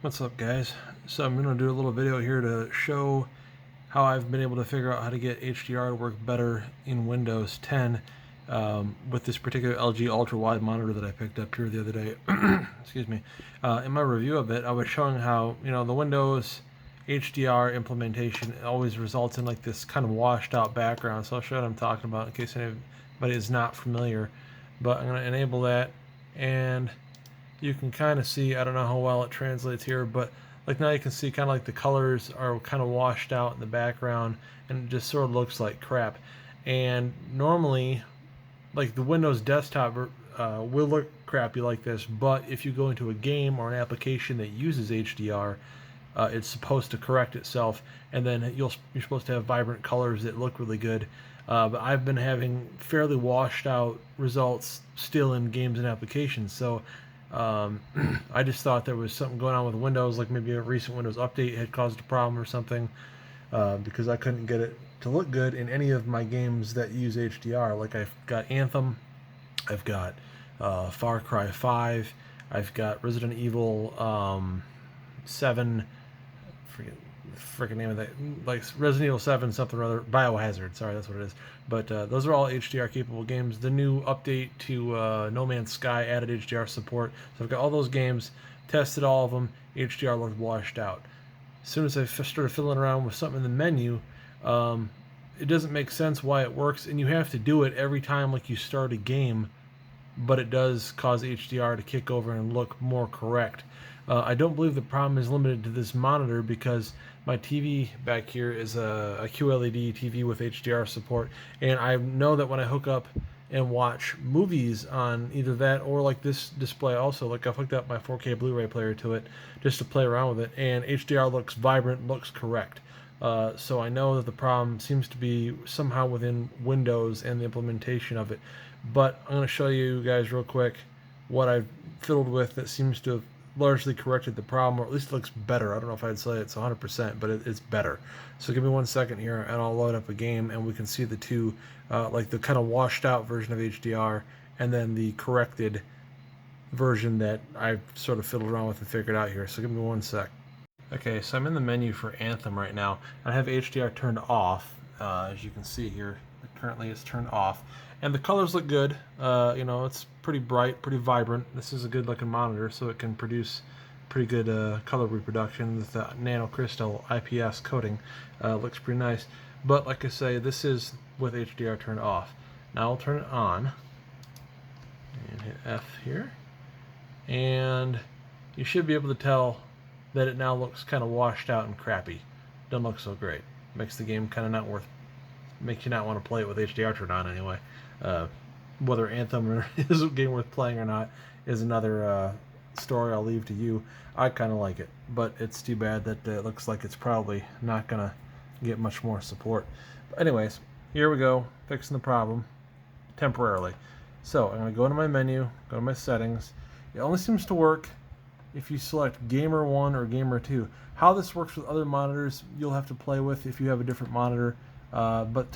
What's up, guys? So I'm going to do a little video here to show how I've been able to figure out how to get HDR to work better in Windows 10 with this particular LG ultra-wide monitor that I picked up here the other day. Excuse me. In my review of it, I was showing how, the Windows HDR implementation always results in like this kind of washed out background. So I'll show what I'm talking about in case anybody is not familiar. But I'm going to enable that, and you can kind of see, I don't know how well it translates here, but like now you can see kind of like the colors are kind of washed out in the background and it just sort of looks like crap. And normally, like the Windows desktop will look crappy like this, but if you go into a game or an application that uses HDR, it's supposed to correct itself, and then you're supposed to have vibrant colors that look really good. But I've been having fairly washed out results still in games and applications, so I just thought there was something going on with Windows, like maybe a recent Windows update had caused a problem or something, because I couldn't get it to look good in any of my games that use HDR. Like I've got Anthem, I've got Far Cry 5, I've got Resident Evil 7, freaking name of that, like Resident Evil 7 something or other, Biohazard, sorry, that's what it is. But those are all HDR capable games. The new update to No Man's Sky added HDR support, so I've got all those games, tested all of them. HDR looked washed out. As soon as I started fiddling around with something in the menu, it doesn't make sense why it works, and you have to do it every time like you start a game, but it does cause HDR to kick over and look more correct. I don't believe the problem is limited to this monitor, because my TV back here is a QLED TV with HDR support, and I know that when I hook up and watch movies on either that or like this display also, like I've hooked up my 4K Blu-ray player to it just to play around with it, and HDR looks vibrant, looks correct. So I know that the problem seems to be somehow within Windows and the implementation of it. But I'm going to show you guys real quick what I've fiddled with that seems to have largely corrected the problem, or at least looks better. I don't know if I'd say it's 100%, but it's better. So give me 1 second here and I'll load up a game and we can see the two, like the kind of washed out version of HDR and then the corrected version that I've sort of fiddled around with and figured out here. So give me 1 sec. Okay, so I'm in the menu for Anthem right now. I have HDR turned off, as you can see here. Currently it's turned off, and the colors look good. It's pretty bright, pretty vibrant. This is a good looking monitor, so it can produce pretty good color reproduction with the nano crystal IPS coating. Looks pretty nice, but like I say, this is with HDR turned off. Now I'll turn it on and hit F here, and you should be able to tell that it now looks kind of washed out and crappy. Doesn't look so great. Makes the game kind of not worth, makes you not want to play it with HDR turned on anyway. Whether Anthem is a game worth playing or not is another story I'll leave to you. I kind of like it, but it's too bad that it looks like it's probably not going to get much more support. But anyways, here we go, fixing the problem temporarily. So I'm going to go into my menu, go to my settings. It only seems to work if you select Gamer 1 or Gamer 2. How this works with other monitors, you'll have to play with if you have a different monitor. But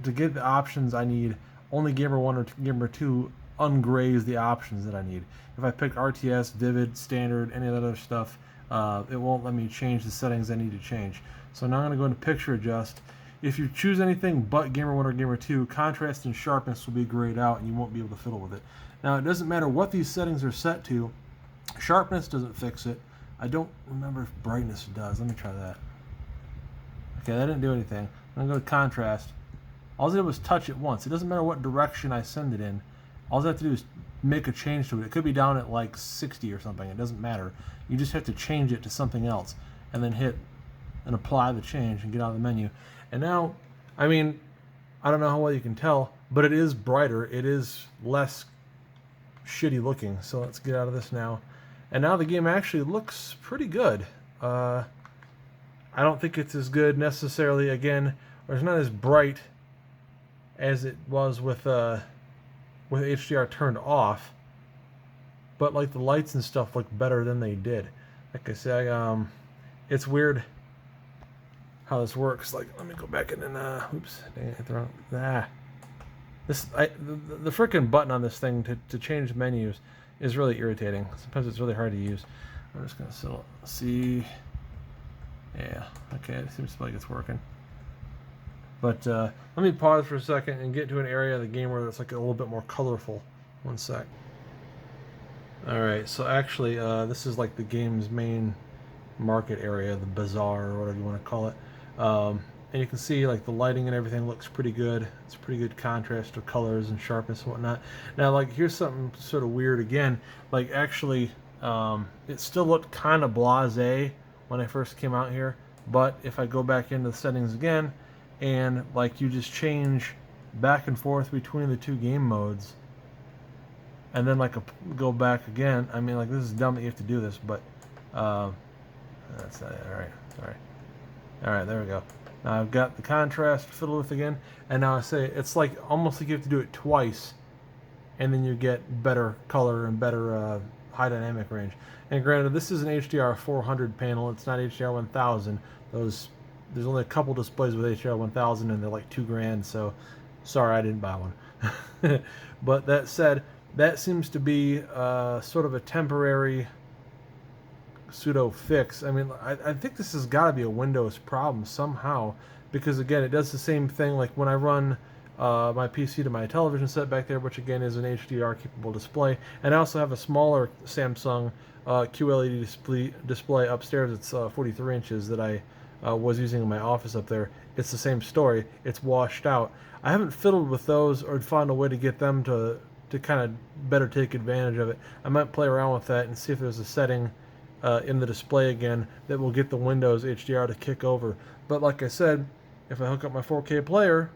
to get the options I need, only Gamer 1 or Gamer 2 ungrays the options that I need. If I pick RTS, Vivid, Standard, any of that other stuff, it won't let me change the settings I need to change. So now I'm going to go into Picture Adjust. If you choose anything but Gamer 1 or Gamer 2, contrast and sharpness will be grayed out and you won't be able to fiddle with it. Now it doesn't matter what these settings are set to. Sharpness doesn't fix it. I don't remember if brightness does. Let me try that. Okay, that didn't do anything. I'm going to go to contrast. All I did was touch it once. It doesn't matter what direction I send it in. All I have to do is make a change to it. It could be down at like 60 or something. It doesn't matter. You just have to change it to something else and then hit and apply the change and get out of the menu. And now, I mean, I don't know how well you can tell, but it is brighter. It is less shitty looking. So let's get out of this now. And now the game actually looks pretty good. I don't think it's as good necessarily, again, or it's not as bright as it was with HDR turned off, but like the lights and stuff look better than they did. Like I said, it's weird how this works. Like, let me go back in and oops, dang it, the frickin' button on this thing to change menus is really irritating. Sometimes it's really hard to use. we're just gonna see. Yeah, okay, it seems like it's working. But let me pause for a second and get to an area of the game where it's like a little bit more colorful. One sec. Alright, so actually this is like the game's main market area, the bazaar or whatever you want to call it. And you can see like the lighting and everything looks pretty good. It's a pretty good contrast of colors and sharpness and whatnot. Now like here's something sort of weird again. Like actually it still looked kind of blasé when I first came out here, but if I go back into the settings again and like you just change back and forth between the two game modes and then like go back again, I mean like this is dumb that you have to do this, but that's not it. Alright, sorry. Alright, there we go. Now I've got the contrast fiddled with again, and now I say it's like almost like you have to do it twice and then you get better color and better high dynamic range. And granted, this is an HDR 400 panel, it's not HDR 1000. There's only a couple displays with HDR 1000 and they're like $2,000, so sorry I didn't buy one. But that said, that seems to be sort of a temporary pseudo fix. I mean, I think this has got to be a Windows problem somehow, because again, it does the same thing like when I run my PC to my television set back there, which again is an HDR capable display, and I also have a smaller Samsung QLED display upstairs. It's 43 inches that I was using in my office up there. It's the same story. It's washed out. I haven't fiddled with those or found a way to get them to kind of better take advantage of it. I might play around with that and see if there's a setting in the display again that will get the Windows HDR to kick over. But like I said, if I hook up my 4K player,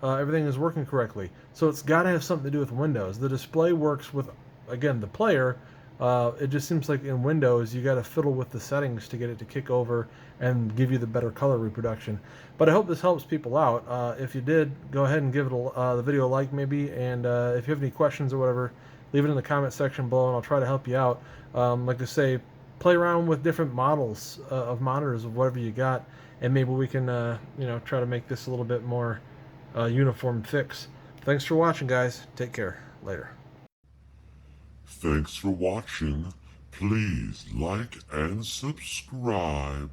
everything is working correctly. So it's got to have something to do with Windows. The display works with, again, the player. It just seems like in Windows you got to fiddle with the settings to get it to kick over and give you the better color reproduction. But I hope this helps people out. If you did, go ahead and give it the video a like maybe, and if you have any questions or whatever, leave it in the comment section below and I'll try to help you out. Like I say, play around with different models of monitors of whatever you got, and maybe we can try to make this a little bit more uniform fix. Thanks for watching, guys. Take care. Later. Thanks for watching. Please like and subscribe.